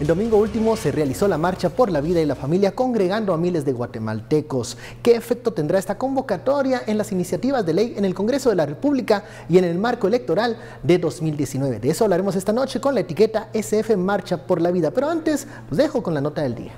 El domingo último se realizó la Marcha por la Vida y la Familia, congregando a miles de guatemaltecos. ¿Qué efecto tendrá esta convocatoria en las iniciativas de ley en el Congreso de la República y en el marco electoral de 2019? De eso hablaremos esta noche con la etiqueta SF Marcha por la Vida. Pero antes, los dejo con la nota del día.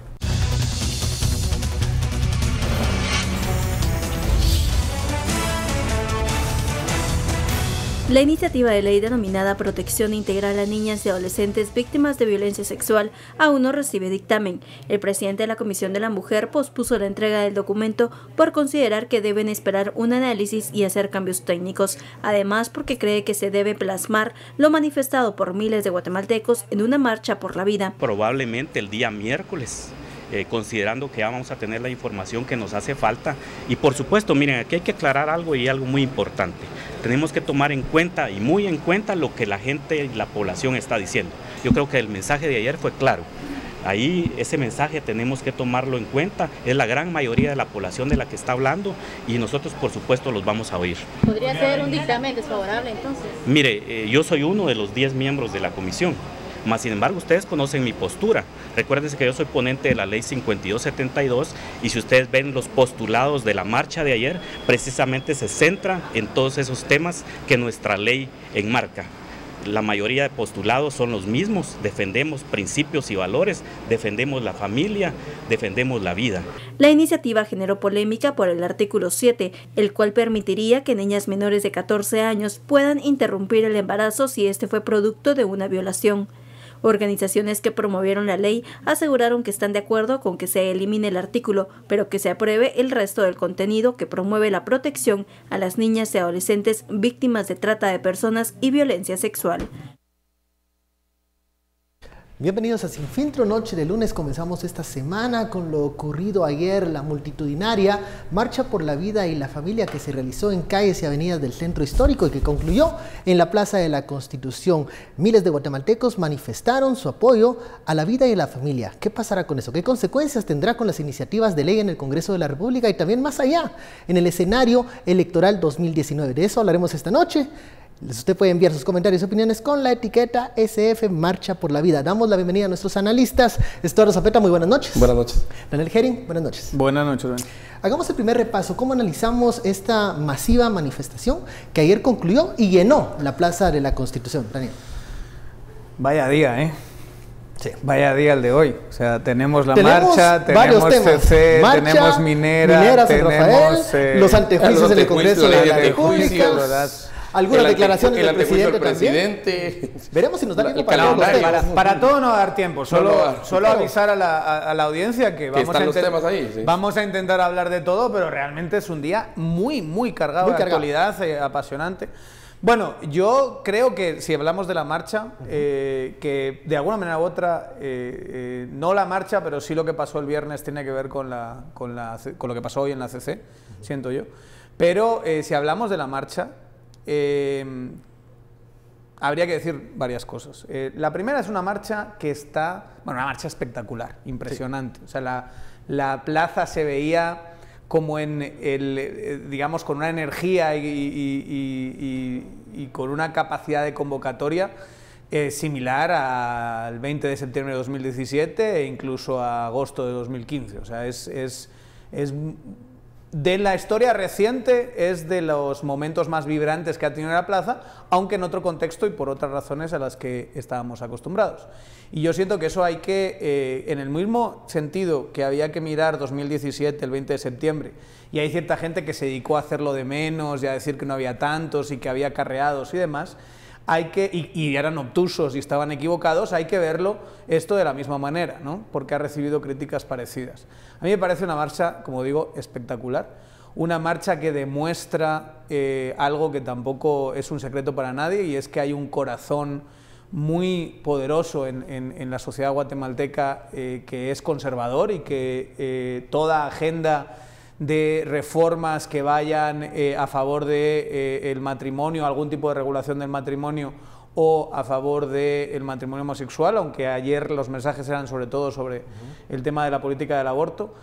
La iniciativa de ley denominada Protección Integral a Niñas y Adolescentes Víctimas de Violencia Sexual aún no recibe dictamen. El presidente de la Comisión de la Mujer pospuso la entrega del documento por considerar que deben esperar un análisis y hacer cambios técnicos. Además, porque cree que se debe plasmar lo manifestado por miles de guatemaltecos en una marcha por la vida. Probablemente el día miércoles. Considerando que ya vamos a tener la información que nos hace falta. Y por supuesto, miren, aquí hay que aclarar algo y algo muy importante. Tenemos que tomar en cuenta y muy en cuenta lo que la gente y la población está diciendo. Yo creo que el mensaje de ayer fue claro. Ahí ese mensaje tenemos que tomarlo en cuenta. Es la gran mayoría de la población de la que está hablando y nosotros por supuesto los vamos a oír. ¿Podría ser un dictamen desfavorable entonces? Mire, yo soy uno de los 10 miembros de la comisión. Más sin embargo, ustedes conocen mi postura. Recuérdense que yo soy ponente de la ley 5272 y si ustedes ven los postulados de la marcha de ayer, precisamente se centra en todos esos temas que nuestra ley enmarca. La mayoría de postulados son los mismos, defendemos principios y valores, defendemos la familia, defendemos la vida. La iniciativa generó polémica por el artículo 7, el cual permitiría que niñas menores de 14 años puedan interrumpir el embarazo si este fue producto de una violación. Organizaciones que promovieron la ley aseguraron que están de acuerdo con que se elimine el artículo, pero que se apruebe el resto del contenido que promueve la protección a las niñas y adolescentes víctimas de trata de personas y violencia sexual. Bienvenidos a Sin Filtro, noche de lunes. Comenzamos esta semana con lo ocurrido ayer, la multitudinaria Marcha por la Vida y la Familia que se realizó en calles y avenidas del centro histórico y que concluyó en la Plaza de la Constitución. Miles de guatemaltecos manifestaron su apoyo a la vida y a la familia. ¿Qué pasará con eso? ¿Qué consecuencias tendrá con las iniciativas de ley en el Congreso de la República y también más allá, en el escenario electoral 2019? De eso hablaremos esta noche. Usted puede enviar sus comentarios y opiniones con la etiqueta SF Marcha por la Vida. Damos la bienvenida a nuestros analistas. Estuardo Zapeta, muy buenas noches. Buenas noches. Daniel Herring, buenas noches. Buenas noches, Daniel. Hagamos el primer repaso. ¿Cómo analizamos esta masiva manifestación que ayer concluyó y llenó la Plaza de la Constitución? Daniel. Vaya día, ¿eh? Sí. Vaya día el de hoy. O sea, tenemos la marcha, tenemos CC, marcha, tenemos Minera, San tenemos los antejuicios en el Congreso de la República. Algunas declaraciones del presidente. Veremos si nos da tiempo para todo no va a dar tiempo. Solo avisar a la audiencia que vamos a intentar hablar de todo, pero realmente es un día muy cargado de actualidad, apasionante. Bueno, yo creo que si hablamos de la marcha, que de alguna manera u otra, no la marcha, pero sí lo que pasó el viernes tiene que ver con lo que pasó hoy en la CC, siento yo. Pero si hablamos de la marcha, habría que decir varias cosas. La primera es una marcha que está, bueno, una marcha espectacular, impresionante. Sí. O sea, la plaza se veía como en digamos, con una energía y con una capacidad de convocatoria similar al 20 de septiembre de 2017 e incluso a agosto de 2015. O sea, es de la historia reciente, es de los momentos más vibrantes que ha tenido la plaza, aunque en otro contexto y por otras razones a las que estábamos acostumbrados. Y yo siento que eso hay que, en el mismo sentido que había que mirar 2017, el 20 de septiembre, y hay cierta gente que se dedicó a hacerlo de menos y a decir que no había tantos y que había acarreados y demás, y eran obtusos y estaban equivocados, hay que verlo esto de la misma manera, ¿no? Porque ha recibido críticas parecidas. A mí me parece una marcha, como digo, espectacular, una marcha que demuestra algo que tampoco es un secreto para nadie, y es que hay un corazón muy poderoso en la sociedad guatemalteca que es conservador y que toda agenda de reformas que vayan a favor de el matrimonio, algún tipo de regulación del matrimonio o a favor del matrimonio homosexual, aunque ayer los mensajes eran sobre todo sobre el tema de la política del aborto,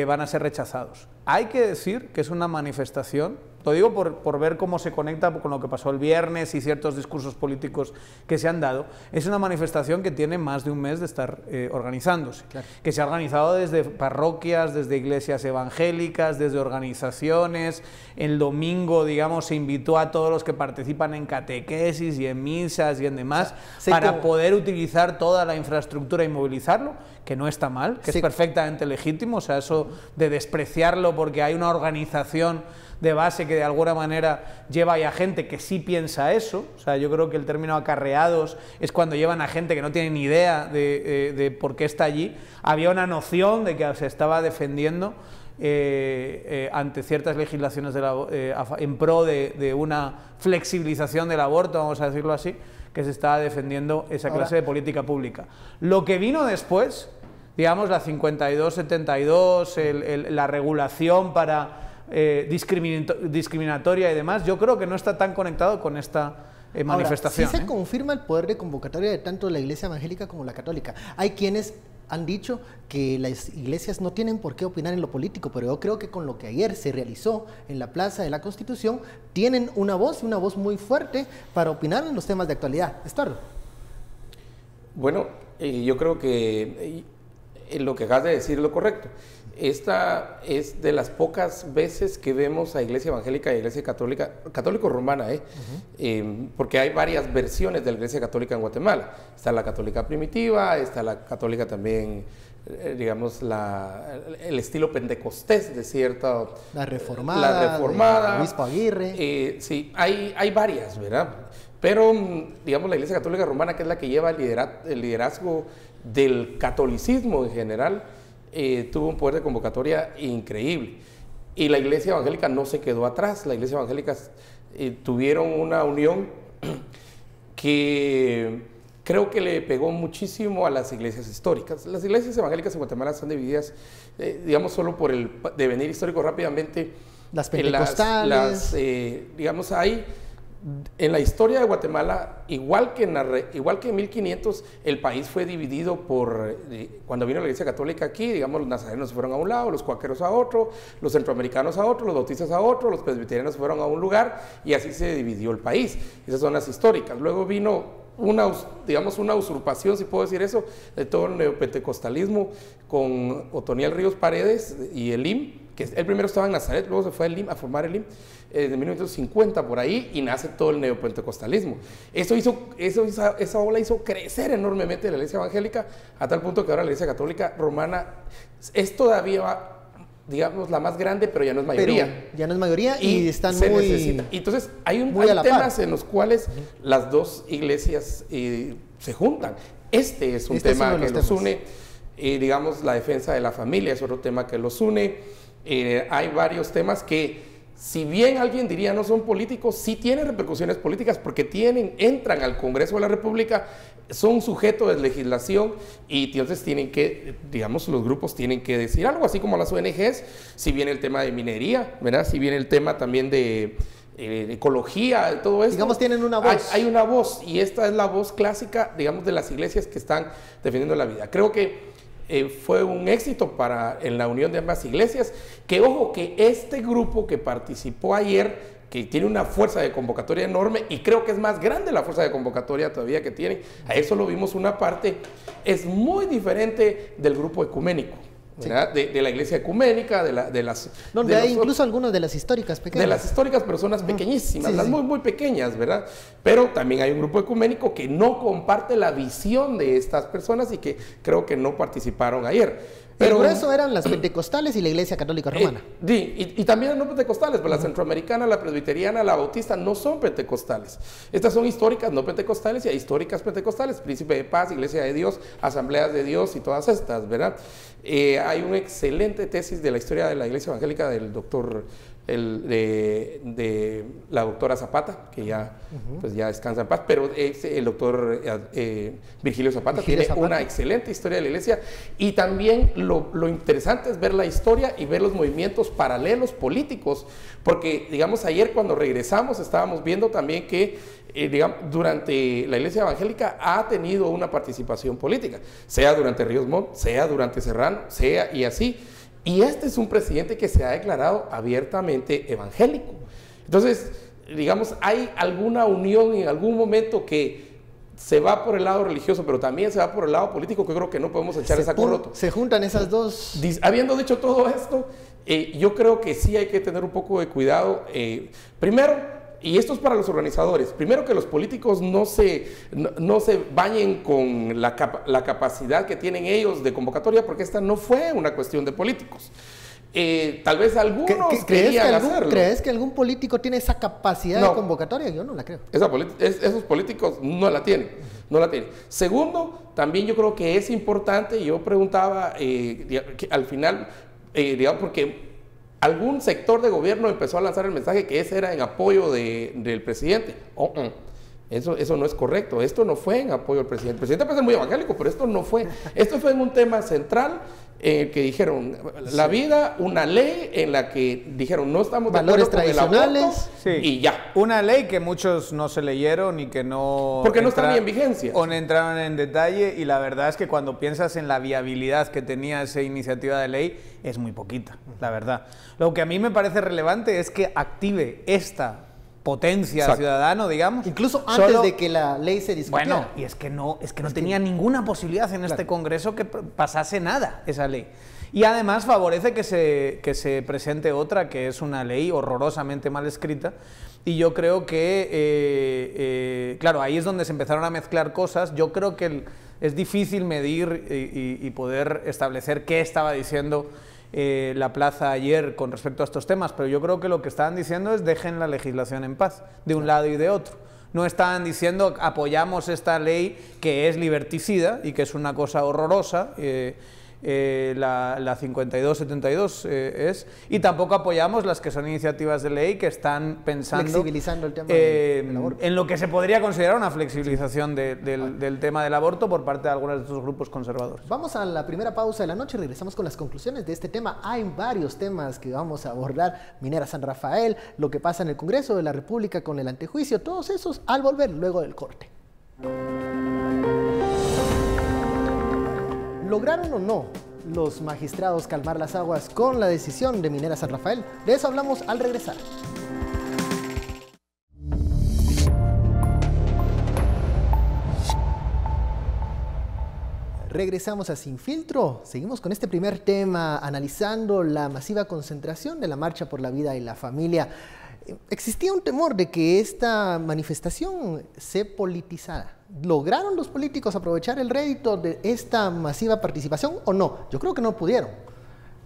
van a ser rechazados. Hay que decir que es una manifestación Lo digo por ver cómo se conecta con lo que pasó el viernes y ciertos discursos políticos que se han dado. Es una manifestación que tiene más de un mes de estar organizándose, claro, que se ha organizado desde parroquias, desde iglesias evangélicas, desde organizaciones. El domingo, digamos, se invitó a todos los que participan en catequesis y en misas y en demás, para poder utilizar toda la infraestructura y movilizarlo, que no está mal, que es perfectamente legítimo. O sea, eso de despreciarlo porque hay una organización de base que de alguna manera lleva ya gente que sí piensa eso. O sea, yo creo que el término acarreados es cuando llevan a gente que no tiene ni idea de por qué está allí. Había una noción de que se estaba defendiendo ante ciertas legislaciones en pro de una flexibilización del aborto, vamos a decirlo así, que se estaba defendiendo esa clase de política pública. Lo que vino después, digamos, la 52-72, la regulación para discriminatoria y demás, yo creo que no está tan conectado con esta manifestación. Sí se confirma el poder de convocatoria de tanto la Iglesia evangélica como la católica. Hay quienes han dicho que las iglesias no tienen por qué opinar en lo político, pero yo creo que con lo que ayer se realizó en la Plaza de la Constitución, tienen una voz muy fuerte para opinar en los temas de actualidad. Estuardo. Bueno, yo creo que lo que acabas de decir es lo correcto. Esta es de las pocas veces que vemos a Iglesia Evangélica y Iglesia Católica, católico-romana, porque hay varias versiones de la Iglesia Católica en Guatemala. Está la católica primitiva, está la católica también, digamos, el estilo pentecostés de cierta... La reformada, Obispo Aguirre. Sí, hay varias, ¿verdad? Pero, digamos, la Iglesia Católica Romana, que es la que lleva el liderazgo del catolicismo en general, tuvo un poder de convocatoria increíble. Y la Iglesia Evangélica no se quedó atrás. La Iglesia Evangélica tuvieron una unión que creo que le pegó muchísimo a las iglesias históricas. Las iglesias evangélicas en Guatemala están divididas, digamos, solo por el devenir histórico rápidamente. Las pentecostales. Digamos, hay... En la historia de Guatemala, igual que en 1500, el país fue dividido por, cuando vino la Iglesia Católica aquí, digamos, los nazarenos se fueron a un lado, los cuáqueros a otro, los centroamericanos a otro, los bautistas a otro, los presbiterianos fueron a un lugar, y así se dividió el país. Esas son las históricas. Luego vino una usurpación, si puedo decir eso, de todo el neopentecostalismo con Otoniel Ríos Paredes y el IM, que él primero estaba en Nazaret, luego se fue al IM a formar el IM, de 1950 por ahí, y nace todo el neopentecostalismo. Esa ola hizo crecer enormemente la Iglesia Evangélica, a tal punto que ahora la Iglesia Católica Romana es todavía, digamos, la más grande, pero ya no es mayoría. Pero ya no es mayoría y están muy... Entonces, hay temas en los cuales las dos iglesias se juntan. Este es un tema que los une. Digamos, la defensa de la familia es otro tema que los une. Hay varios temas que, si bien alguien diría no son políticos, sí tienen repercusiones políticas porque entran al Congreso de la República, son sujetos de legislación y entonces tienen que, digamos, los grupos tienen que decir algo, así como las ONGs, si viene el tema de minería, ¿verdad? Si viene el tema también de ecología, de todo esto. Digamos, tienen una voz. Hay una voz, y esta es la voz clásica, digamos, de las iglesias que están defendiendo la vida. Creo que fue un éxito en la unión de ambas iglesias, que ojo, que este grupo que participó ayer, que tiene una fuerza de convocatoria enorme, y creo que es más grande la fuerza de convocatoria todavía que tiene, ayer solo vimos una parte, es muy diferente del grupo ecuménico. Sí. De la iglesia ecuménica, donde hay incluso algunas de las históricas pequeñas. De las históricas, pero son las pequeñísimas, las muy pequeñas, ¿verdad? Pero también hay un grupo ecuménico que no comparte la visión de estas personas y que creo que no participaron ayer. Pero por eso eran las pentecostales y la Iglesia Católica Romana. Y también no pentecostales, pero la centroamericana, la presbiteriana, la bautista no son pentecostales. Estas son históricas no pentecostales y hay históricas pentecostales, Príncipe de Paz, Iglesia de Dios, Asambleas de Dios y todas estas, ¿verdad? Hay una excelente tesis de la historia de la Iglesia Evangélica del doctor, de la doctora Zapata, que ya, pues ya descansa en paz, pero el doctor Virgilio Zapata tiene una excelente historia de la Iglesia, y también lo interesante es ver la historia y ver los movimientos paralelos políticos, porque, digamos, ayer cuando regresamos estábamos viendo también que digamos, durante la Iglesia Evangélica ha tenido una participación política, sea durante Ríos Montt, sea durante Serrano, sea y así. Y este es un presidente que se ha declarado abiertamente evangélico. Entonces, digamos, hay alguna unión en algún momento que se va por el lado religioso, pero también se va por el lado político, que creo que no podemos echar esa corrota. Se juntan esas dos. Habiendo dicho todo esto, yo creo que sí hay que tener un poco de cuidado. Primero, y esto es para los organizadores, primero que los políticos no se bañen con la capacidad que tienen ellos de convocatoria, porque esta no fue una cuestión de políticos. Tal vez algunos querían hacerlo. ¿Crees que algún político tiene esa capacidad de convocatoria? Yo no la creo. Esos políticos no la tienen. Segundo, también yo creo que es importante, yo preguntaba que al final, digamos, porque algún sector de gobierno empezó a lanzar el mensaje que ese era en apoyo del presidente. Eso no es correcto. Esto no fue en apoyo al presidente. El presidente puede ser muy evangélico, pero esto no fue. Esto fue en un tema central que dijeron la vida, una ley en la que dijeron no estamos de valores acuerdo con el aborto, sí. Y ya. Una ley que muchos no se leyeron y que no... Porque no está ni en vigencia. O no entraron en detalle, y la verdad es que cuando piensas en la viabilidad que tenía esa iniciativa de ley, es muy poquita, la verdad. Lo que a mí me parece relevante es que active esta potencia Exacto. ciudadano, digamos. Incluso antes de que la ley se discutiera. Bueno, y es que no tenía ninguna posibilidad en este Congreso que pasase nada, esa ley. Y además favorece que se presente otra, que es una ley horrorosamente mal escrita. Y yo creo que, claro, ahí es donde se empezaron a mezclar cosas. Yo creo que es difícil medir y poder establecer qué estaba diciendo la plaza ayer con respecto a estos temas, pero yo creo que lo que estaban diciendo es dejen la legislación en paz, de un lado y de otro. No estaban diciendo apoyamos esta ley que es liberticida y que es una cosa horrorosa, la 5272 es, y tampoco apoyamos las que son iniciativas de ley que están pensando flexibilizando el tema del aborto, en lo que se podría considerar una flexibilización del tema del aborto por parte de algunos de estos grupos conservadores. Vamos a la primera pausa de la noche y regresamos con las conclusiones de este tema. Hay varios temas que vamos a abordar: Minera San Rafael, lo que pasa en el Congreso de la República con el antejuicio, todos esos al volver luego del corte. ¿Lograron o no los magistrados calmar las aguas con la decisión de Minera San Rafael? De eso hablamos al regresar. Regresamos a Sin Filtro. Seguimos con este primer tema, analizando la masiva concentración de la Marcha por la Vida y la Familia. Existía un temor de que esta manifestación se politizara. ¿Lograron los políticos aprovechar el rédito de esta masiva participación o no? Yo creo que no pudieron.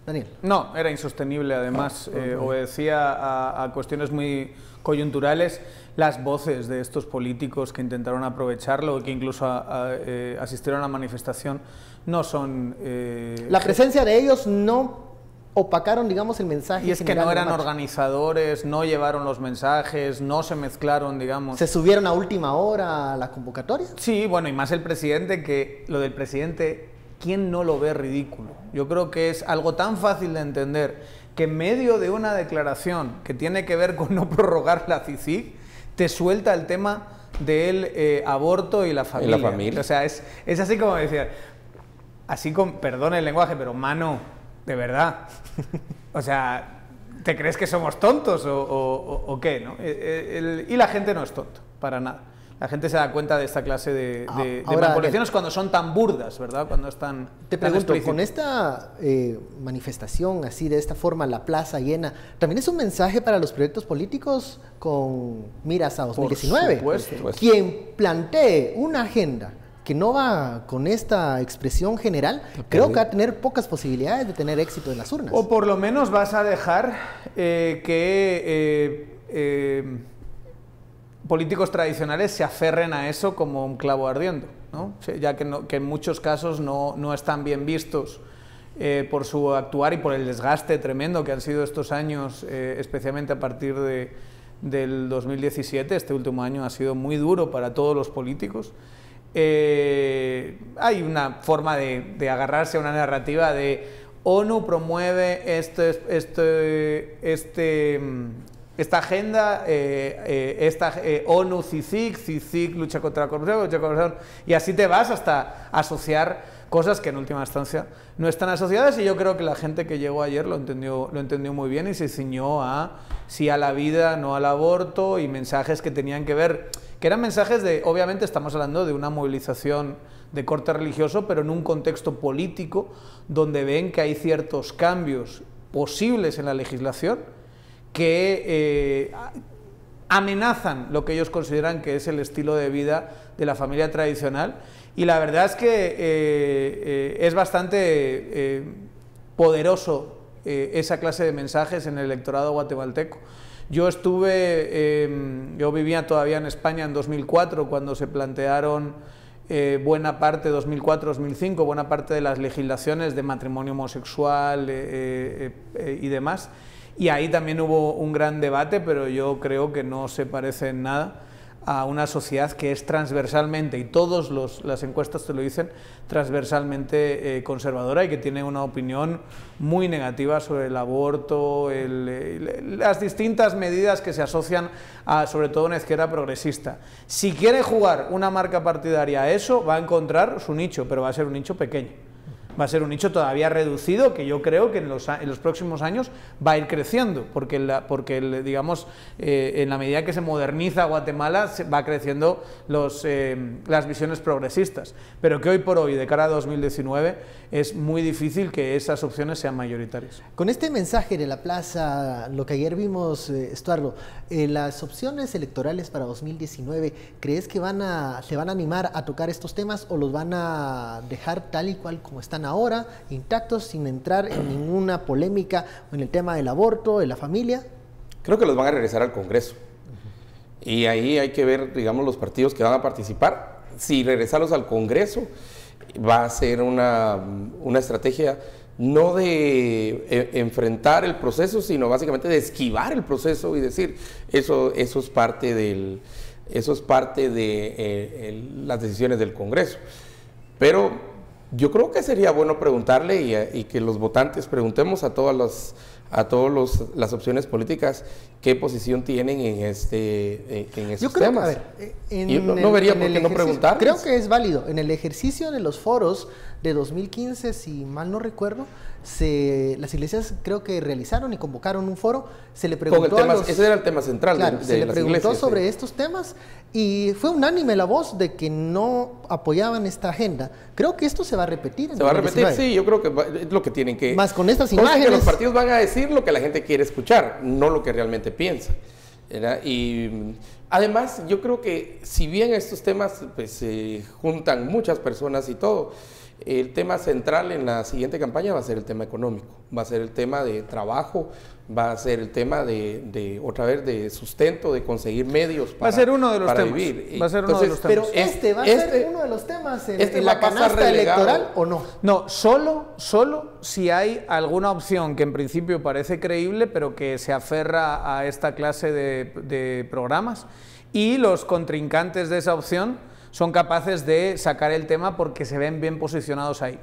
Daniel. No, era insostenible además, obedecía a cuestiones muy coyunturales. Las voces de estos políticos que intentaron aprovecharlo y que incluso asistieron a la manifestación no son... La presencia de ellos no opacaron, digamos, el mensaje. Y es que no eran organizadores, no llevaron los mensajes, no se mezclaron, digamos. ¿Se subieron a última hora a la convocatoria? Sí, bueno, y más el presidente, que lo del presidente, ¿quién no lo ve ridículo? Yo creo que es algo tan fácil de entender que en medio de una declaración que tiene que ver con no prorrogar la CICIG, te suelta el tema del aborto y la familia. Y la familia. O sea, es así como decía, así con, perdón el lenguaje, pero mano, de verdad. O sea, ¿te crees que somos tontos o qué? ¿No? Y la gente no es tonto, para nada. La gente se da cuenta de esta clase de manipulaciones cuando son tan burdas, ¿verdad? Cuando están... Te pregunto, con esta manifestación así, de esta forma, la plaza llena, ¿también es un mensaje para los proyectos políticos con miras a 2019? Por supuesto. Quien plantee una agenda que no va con esta expresión general, creo que va a tener pocas posibilidades de tener éxito en las urnas. O por lo menos vas a dejar políticos tradicionales se aferren a eso como un clavo ardiendo, ¿no? Ya que en muchos casos no están bien vistos por su actuar y por el desgaste tremendo que han sido estos años, especialmente a partir del 2017. Este último año ha sido muy duro para todos los políticos. Hay una forma de agarrarse a una narrativa de ONU promueve esta agenda, ONU CICIG lucha contra la corrupción, y así te vas hasta asociar cosas que en última instancia no están asociadas, y yo creo que la gente que llegó ayer lo entendió muy bien y se ciñó a sí a la vida, no al aborto, y mensajes que tenían que ver, que eran mensajes de, obviamente estamos hablando de una movilización de corte religioso, pero en un contexto político donde ven que hay ciertos cambios posibles en la legislación que amenazan lo que ellos consideran que es el estilo de vida de la familia tradicional, y la verdad es que es bastante poderoso esa clase de mensajes en el electorado guatemalteco. Yo vivía todavía en España en 2004, cuando se plantearon buena parte, 2004-2005, buena parte de las legislaciones de matrimonio homosexual y demás, y ahí también hubo un gran debate, pero yo creo que no se parece en nada a una sociedad que es transversalmente, y todas las encuestas te lo dicen, transversalmente conservadora, y que tiene una opinión muy negativa sobre el aborto, las distintas medidas que se asocian a, sobre todo, una izquierda progresista. Si quiere jugar una marca partidaria a eso, va a encontrar su nicho, pero va a ser un nicho pequeño. Va a ser un nicho todavía reducido, que yo creo que en los próximos años va a ir creciendo, porque digamos, en la medida que se moderniza Guatemala, va creciendo las visiones progresistas, pero que hoy por hoy, de cara a 2019, es muy difícil que esas opciones sean mayoritarias. Con este mensaje de la plaza, lo que ayer vimos, Estuardo, las opciones electorales para 2019, ¿crees que se van a animar a tocar estos temas, o los van a dejar tal y cual como están ahora, intactos, sin entrar en ninguna polémica en el tema del aborto, de la familia? Creo que los van a regresar al Congreso. Y ahí hay que ver, digamos, los partidos que van a participar. Si regresarlos al Congreso, va a ser una estrategia no de enfrentar el proceso, sino básicamente de esquivar el proceso y decir, eso es parte de las decisiones del Congreso. Pero yo creo que sería bueno preguntarle y que los votantes preguntemos a todas las opciones políticas qué posición tienen en esos temas. A ver, no vería por qué no preguntar. Creo que es válido. En el ejercicio de los foros de 2015, si mal no recuerdo, las iglesias creo que realizaron y convocaron un foro, se le preguntó ese era el tema central, claro, de se le las preguntó iglesias, sobre estos temas, y fue unánime la voz de que no apoyaban esta agenda. Creo que esto se va a repetir en 2019. Se va a repetir, sí, yo creo que es lo que tienen que... Más con estas imágenes... que los partidos van a decir lo que la gente quiere escuchar, no lo que realmente piensa, ¿verdad? Y además, yo creo que si bien estos temas pues, se juntan muchas personas y todo, el tema central en la siguiente campaña va a ser el tema económico, va a ser el tema de trabajo, va a ser el tema de sustento, de conseguir medios para vivir. Va a ser uno de los temas. Va a ser uno de los temas. Pero va a ser uno de los temas en la canasta electoral, ¿o no? No, solo si hay alguna opción que en principio parece creíble, pero que se aferra a esta clase de programas, y los contrincantes de esa opción son capaces de sacar el tema porque se ven bien posicionados ahí.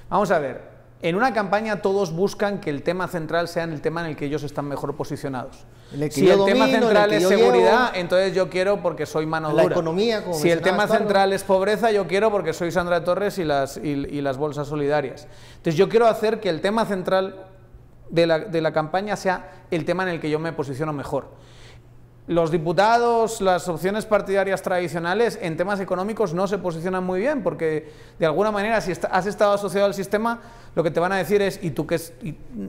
Vamos a ver, en una campaña todos buscan que el tema central sea el tema en el que ellos están mejor posicionados. Si el tema central es seguridad, entonces yo quiero porque soy mano dura. La economía, como si el tema central es pobreza, yo quiero porque soy Sandra Torres y las bolsas solidarias. Entonces yo quiero hacer que el tema central de la campaña sea el tema en el que yo me posiciono mejor. Los diputados, las opciones partidarias tradicionales en temas económicos no se posicionan muy bien, porque de alguna manera si has estado asociado al sistema, lo que te van a decir es ¿y tú qué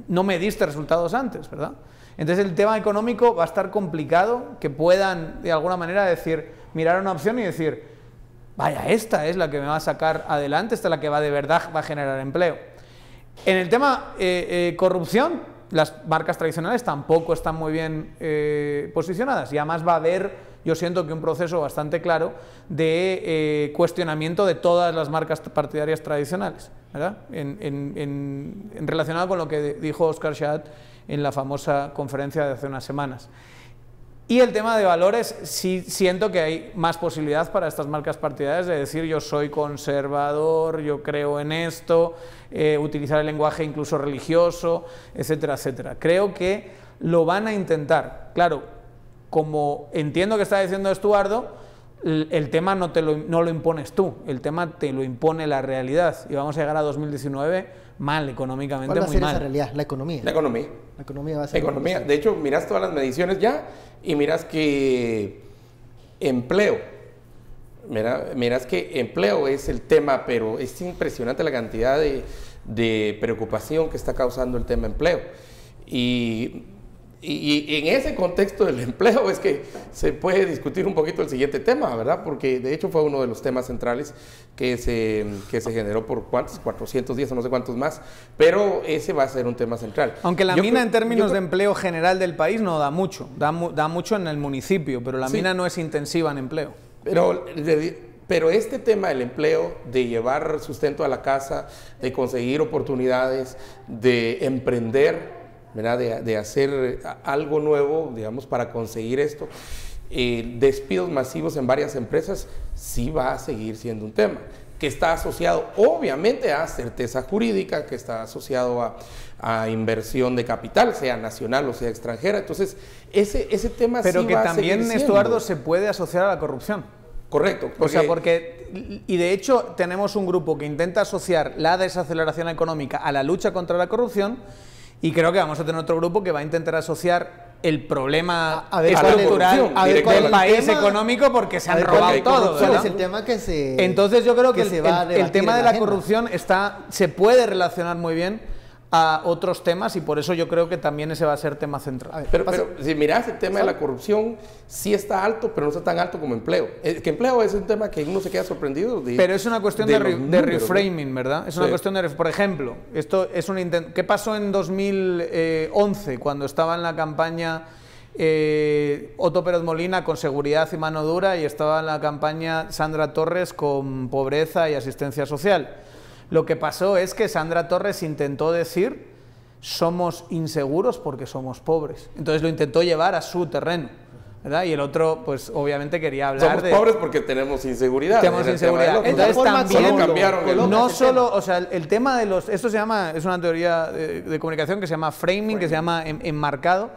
no me diste resultados antes?, ¿verdad? Entonces el tema económico va a estar complicado, que puedan de alguna manera decir, mirar una opción y decir, vaya, esta es la que me va a sacar adelante, esta es la que de verdad va a generar empleo. En el tema corrupción, las marcas tradicionales tampoco están muy bien posicionadas, y además va a haber, yo siento que un proceso bastante claro de cuestionamiento de todas las marcas partidarias tradicionales, ¿verdad? Relacionado con lo que dijo Óscar Xaat en la famosa conferencia de hace unas semanas. Y el tema de valores, sí siento que hay más posibilidad para estas marcas partidarias de decir yo soy conservador, yo creo en esto, utilizar el lenguaje incluso religioso, etcétera, etcétera. Creo que lo van a intentar. Claro, como entiendo que está diciendo Estuardo, el tema no lo impones tú, el tema te lo impone la realidad, y vamos a llegar a 2019 mal, económicamente muy mal. ¿Cuál va a ser esa realidad? La economía. La economía. La economía va a ser... Economía. De hecho, miras todas las mediciones ya y miras que empleo. Miras que empleo es el tema, pero es impresionante la cantidad de preocupación que está causando el tema empleo. Y en ese contexto del empleo es que se puede discutir un poquito el siguiente tema, ¿verdad? Porque de hecho fue uno de los temas centrales que se generó por ¿cuántos? 410 o no sé cuántos más, pero ese va a ser un tema central. Aunque la mina en términos de empleo general del país no da mucho, da mucho en el municipio, pero la mina no es intensiva en empleo. Pero este tema del empleo, de llevar sustento a la casa, de conseguir oportunidades, de emprender, ¿verdad? De hacer algo nuevo, digamos, para conseguir esto, despidos masivos en varias empresas, sí va a seguir siendo un tema, que está asociado obviamente a certeza jurídica, que está asociado a inversión de capital, sea nacional o sea extranjera. Entonces, ese tema pero sí que va también, a seguir Estuardo, se puede asociar a la corrupción. Correcto. Y de hecho tenemos un grupo que intenta asociar la desaceleración económica a la lucha contra la corrupción, y creo que vamos a tener otro grupo que va a intentar asociar el problema estructural del país económico, porque se han robado todo, ¿verdad? Es el tema que se... Entonces yo creo que el tema de la corrupción se puede relacionar muy bien a otros temas, y por eso yo creo que también ese va a ser tema central. Pero si miras el tema de la corrupción, sí está alto, pero no está tan alto como empleo. Que empleo es un tema que uno se queda sorprendido. Pero es una cuestión de reframing, ¿verdad? Es una cuestión de... Por ejemplo, esto es un intento... ¿Qué pasó en 2011 cuando estaba en la campaña Otto Pérez Molina con seguridad y mano dura, y estaba en la campaña Sandra Torres con pobreza y asistencia social? Lo que pasó es que Sandra Torres intentó decir: somos inseguros porque somos pobres. Entonces lo intentó llevar a su terreno, ¿verdad? Y el otro, pues obviamente quería hablar somos pobres porque tenemos inseguridad. Tenemos inseguridad. Entonces también no solo, o sea, el tema de los... Esto es una teoría de comunicación que se llama framing, que se llama enmarcado.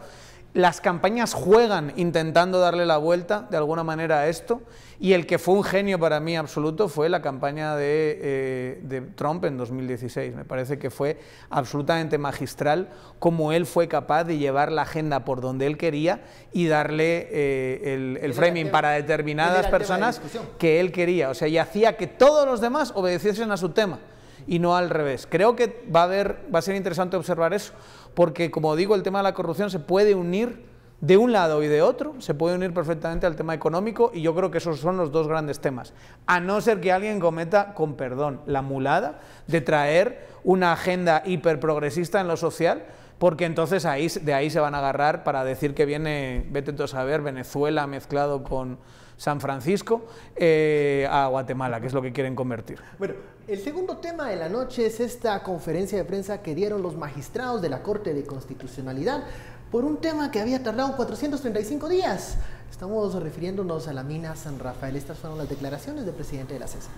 Las campañas juegan intentando darle la vuelta de alguna manera a esto, y el que fue un genio para mí absoluto fue la campaña de Trump en 2016. Me parece que fue absolutamente magistral cómo él fue capaz de llevar la agenda por donde él quería y darle el framing para determinadas personas que él quería. O sea, y hacía que todos los demás obedeciesen a su tema y no al revés. Creo que va a ser interesante observar eso, porque, como digo, el tema de la corrupción se puede unir de un lado y de otro, se puede unir perfectamente al tema económico, y yo creo que esos son los dos grandes temas, a no ser que alguien cometa, con perdón, la mulada de traer una agenda hiperprogresista en lo social, porque entonces de ahí se van a agarrar para decir que viene, vete tú a saber, Venezuela mezclado con San Francisco a Guatemala, que es lo que quieren convertir. Bueno, el segundo tema de la noche es esta conferencia de prensa que dieron los magistrados de la Corte de Constitucionalidad por un tema que había tardado 435 días. Estamos refiriéndonos a la mina San Rafael. Estas fueron las declaraciones del presidente de la CESA.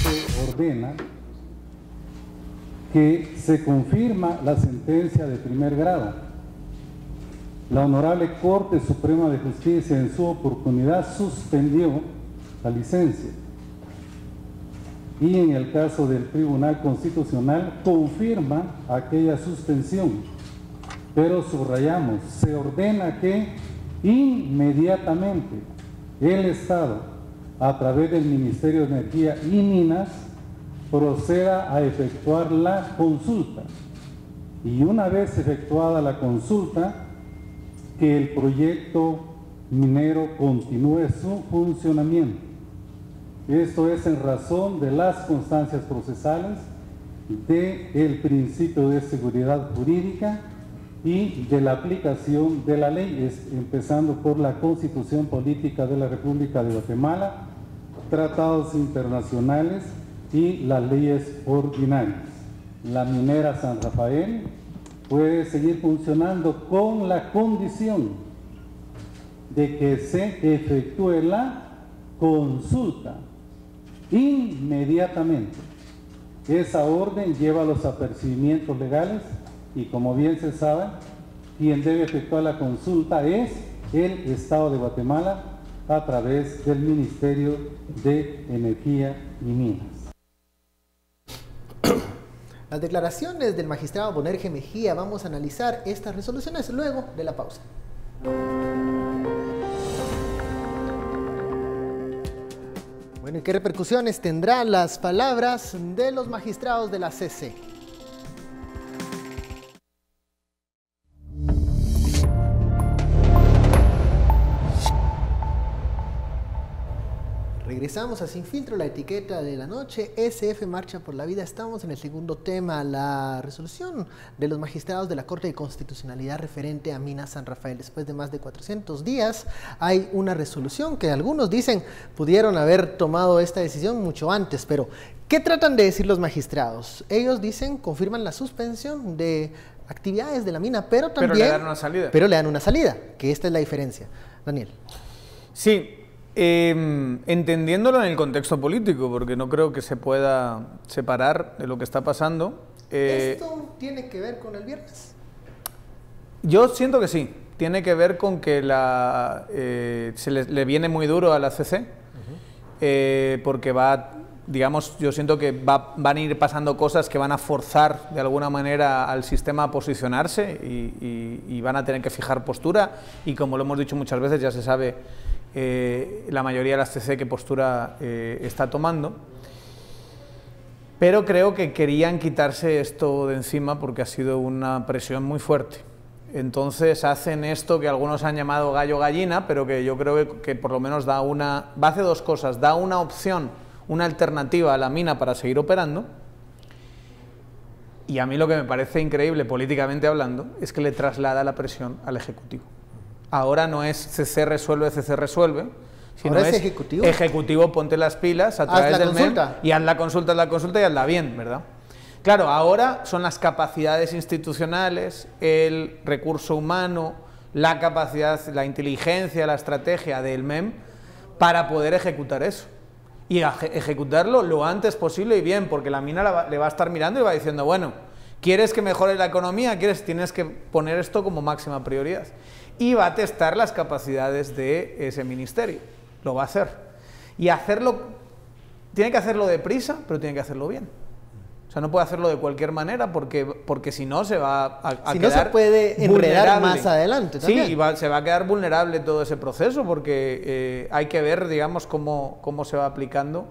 Se ordena que se confirma la sentencia de primer grado. La Honorable Corte Suprema de Justicia en su oportunidad suspendió la licencia, y en el caso del Tribunal Constitucional confirma aquella suspensión, pero subrayamos, se ordena que inmediatamente el Estado, a través del Ministerio de Energía y Minas, proceda a efectuar la consulta, y una vez efectuada la consulta, que el proyecto minero continúe su funcionamiento. Esto es en razón de las constancias procesales, del principio de seguridad jurídica y de la aplicación de la ley, empezando por la Constitución Política de la República de Guatemala, tratados internacionales y las leyes ordinarias. La minera San Rafael puede seguir funcionando con la condición de que se efectúe la consulta inmediatamente. Esa orden lleva los apercibimientos legales, y como bien se sabe, quien debe efectuar la consulta es el Estado de Guatemala a través del Ministerio de Energía y Minas. Las declaraciones del magistrado Bonerge Mejía. Vamos a analizar estas resoluciones luego de la pausa. Bueno, ¿y qué repercusiones tendrán las palabras de los magistrados de la CC? Regresamos a Sin Filtro, la etiqueta de la noche, SF Marcha por la Vida. Estamos en el segundo tema, la resolución de los magistrados de la Corte de Constitucionalidad referente a Minas San Rafael. Después de más de 400 días hay una resolución que algunos dicen pudieron haber tomado esta decisión mucho antes, pero ¿qué tratan de decir los magistrados? Ellos dicen, confirman la suspensión de actividades de la mina, pero también... Pero le dan una salida. Pero le dan una salida, que esta es la diferencia. Daniel. Sí. Entendiéndolo en el contexto político, porque no creo que se pueda separar de lo que está pasando. ¿Esto tiene que ver con el viernes? Yo siento que sí, tiene que ver con que se le viene muy duro a la CC, porque digamos, yo siento que van a ir pasando cosas que van a forzar de alguna manera al sistema a posicionarse y van a tener que fijar postura, y como lo hemos dicho muchas veces, ya se sabe la mayoría de las CC qué postura está tomando, pero creo que querían quitarse esto de encima porque ha sido una presión muy fuerte. Entonces hacen esto que algunos han llamado gallo-gallina, pero que yo creo que por lo menos hace dos cosas: da una opción, una alternativa a la mina para seguir operando, y a mí lo que me parece increíble políticamente hablando es que le traslada la presión al Ejecutivo. Ahora no es CC resuelve, sino ahora es Ejecutivo. Ejecutivo, ponte las pilas a través del MEM y haz la consulta y hazla bien, ¿verdad? Claro, ahora son las capacidades institucionales, el recurso humano, la capacidad, la inteligencia, la estrategia del MEM para poder ejecutar eso. Y ejecutarlo lo antes posible y bien, porque la mina le va a estar mirando y va diciendo, bueno, ¿quieres que mejore la economía? Tienes que poner esto como máxima prioridad. Y va a testar las capacidades de ese ministerio. Lo va a hacer. Y tiene que hacerlo deprisa, pero tiene que hacerlo bien. O sea, no puede hacerlo de cualquier manera porque si no se va a si quedar no se puede enredar más adelante también. Sí, se va a quedar vulnerable todo ese proceso porque hay que ver, digamos, cómo se va aplicando,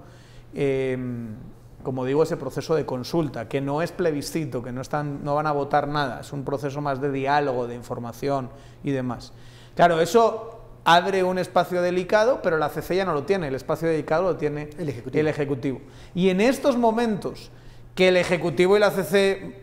como digo, ese proceso de consulta, que no es plebiscito, que no van a votar nada, es un proceso más de diálogo, de información y demás. Claro, eso abre un espacio delicado, pero la CC ya no lo tiene, el espacio delicado lo tiene el Ejecutivo. Y en estos momentos que el Ejecutivo y la CC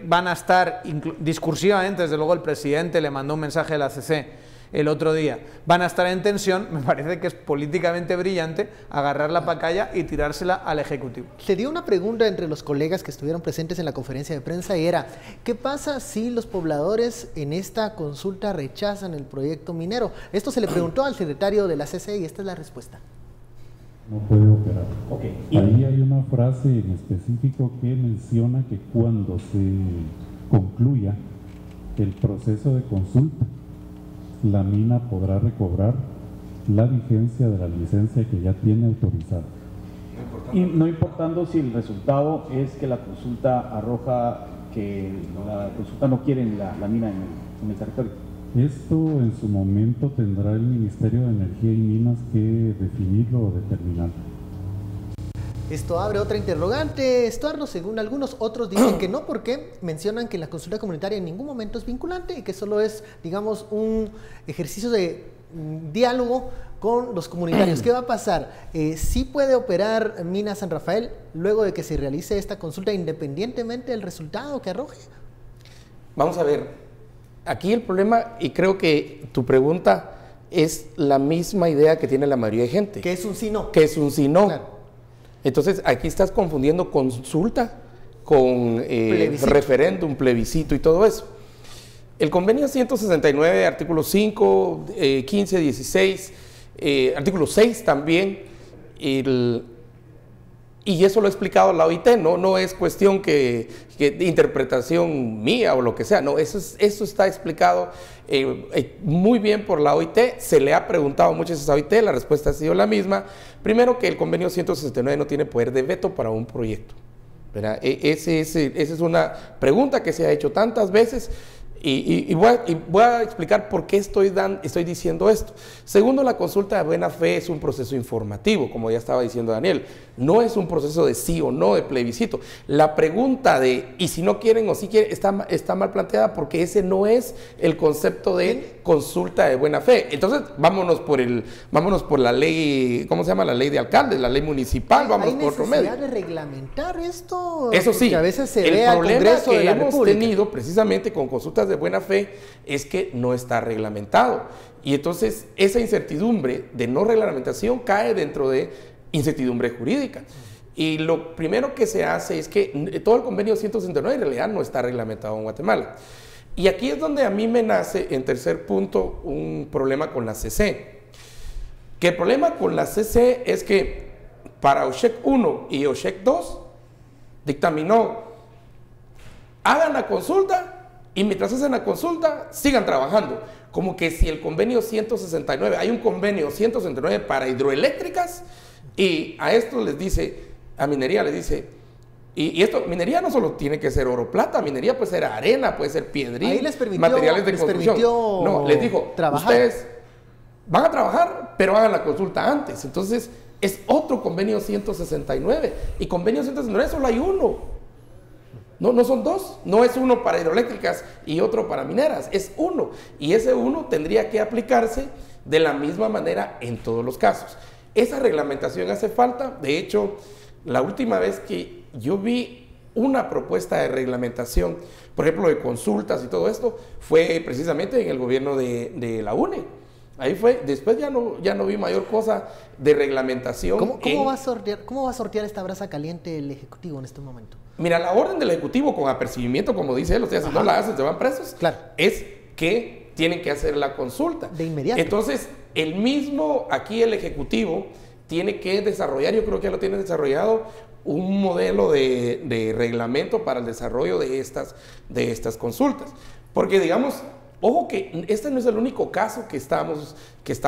van a estar discursivamente, desde luego el presidente le mandó un mensaje a la CC el otro día, van a estar en tensión, me parece que es políticamente brillante agarrar la pacaya y tirársela al Ejecutivo. Se dio una pregunta entre los colegas que estuvieron presentes en la conferencia de prensa y era, ¿qué pasa si los pobladores en esta consulta rechazan el proyecto minero? Esto se le preguntó al secretario de la CC y esta es la respuesta. No puede operar. Okay. Ahí hay una frase en específico que menciona que cuando se concluya el proceso de consulta, la mina podrá recobrar la vigencia de la licencia que ya tiene autorizada. Y no importando si el resultado es que la consulta arroja que la consulta no quiere la mina en el territorio. Esto en su momento tendrá el Ministerio de Energía y Minas que definirlo o determinarlo. Esto abre otra interrogante, Estuardo, según algunos, otros dicen que no, porque mencionan que la consulta comunitaria en ningún momento es vinculante y que solo es, digamos, un ejercicio de diálogo con los comunitarios. ¿Qué va a pasar? ¿Sí puede operar Minas San Rafael luego de que se realice esta consulta independientemente del resultado que arroje? Vamos a ver, aquí el problema, y creo que tu pregunta es la misma idea que tiene la mayoría de gente. Que es un sí no. Que es un sí no. Claro. Entonces, aquí estás confundiendo consulta con referéndum, plebiscito y todo eso. El convenio 169, artículo 5, 15, 16, artículo 6 también, Y eso lo ha explicado la OIT, no es cuestión de interpretación mía o lo que sea, no, eso está explicado muy bien por la OIT, se le ha preguntado muchas veces a OIT, la respuesta ha sido la misma. Primero, que el convenio 169 no tiene poder de veto para un proyecto, ¿verdad? Esa es una pregunta que se ha hecho tantas veces. Y voy a explicar por qué estoy diciendo esto. Segundo, la consulta de buena fe es un proceso informativo, como ya estaba diciendo Daniel. No es un proceso de sí o no, de plebiscito. La pregunta de, y si no quieren o si quieren, está mal planteada, porque ese no es el concepto de consulta de buena fe. Entonces, vámonos por la ley, ¿cómo se llama? La ley de alcaldes, la ley municipal, vámonos por otro medio. ¿Hay necesidad de reglamentar esto? Eso sí, que a veces se el ve al problema Congreso que de la hemos República tenido precisamente con consultas de buena fe es que no está reglamentado. Y entonces esa incertidumbre de no reglamentación cae dentro de incertidumbre jurídica. Y lo primero que se hace es que todo el convenio 169 en realidad no está reglamentado en Guatemala. Y aquí es donde a mí me nace, en tercer punto, un problema con la CC. Que el problema con la CC es que para OSHEC 1 y OSHEC 2 dictaminó, hagan la consulta y mientras hacen la consulta sigan trabajando. Como que si el convenio 169, hay un convenio 169 para hidroeléctricas, y a esto les dice, a minería les dice, y esto, minería no solo tiene que ser oro plata, minería puede ser arena, puede ser piedrín, materiales de construcción. No, les dijo, ustedes van a trabajar, pero hagan la consulta antes. Entonces, es otro convenio 169, y convenio 169 solo hay uno. No son dos, no es uno para hidroeléctricas y otro para mineras, es uno. Y ese uno tendría que aplicarse de la misma manera en todos los casos. Esa reglamentación hace falta. De hecho, la última vez que yo vi una propuesta de reglamentación, por ejemplo, de consultas y todo esto, fue precisamente en el gobierno de la UNE. Ahí fue, después ya no vi mayor cosa de reglamentación. ¿Cómo va a sortear esta brasa caliente el Ejecutivo en este momento? Mira, la orden del Ejecutivo con apercibimiento, como dice él, o sea, si no la hacen se van presos, claro, es que tienen que hacer la consulta. De inmediato. Entonces, aquí el Ejecutivo tiene que desarrollar, yo creo que ya lo tiene desarrollado, un modelo de reglamento para el desarrollo de estas consultas. Porque, digamos, ojo que este no es el único caso que estamos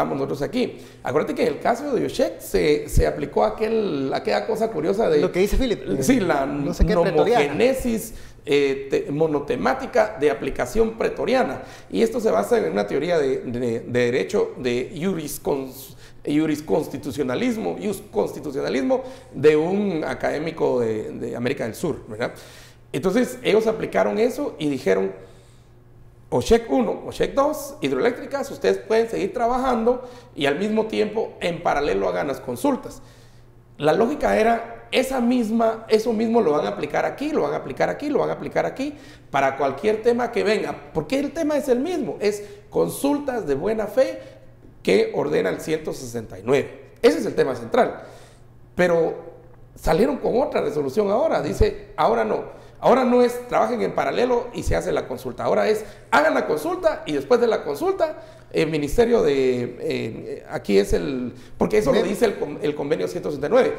nosotros aquí. Acuérdate que en el caso de OSHEC se aplicó aquella cosa curiosa de... Lo que dice Philip. Sí, la nomogénesis monotemática de aplicación pretoriana. Y esto se basa en una teoría de derecho de jurisconstitucionalismo de un académico de América del Sur, ¿verdad? Entonces, ellos aplicaron eso y dijeron, OSHEC 1, OSHEC 2, hidroeléctricas, ustedes pueden seguir trabajando y al mismo tiempo, en paralelo, hagan las consultas. La lógica era, eso mismo lo van a aplicar aquí, lo van a aplicar aquí, lo van a aplicar aquí, para cualquier tema que venga, porque el tema es el mismo, es consultas de buena fe que ordena el 169. Ese es el tema central. Pero salieron con otra resolución ahora, dice, ahora no es trabajen en paralelo y se hace la consulta, ahora es hagan la consulta y después de la consulta el ministerio aquí es porque eso lo dice el convenio 169,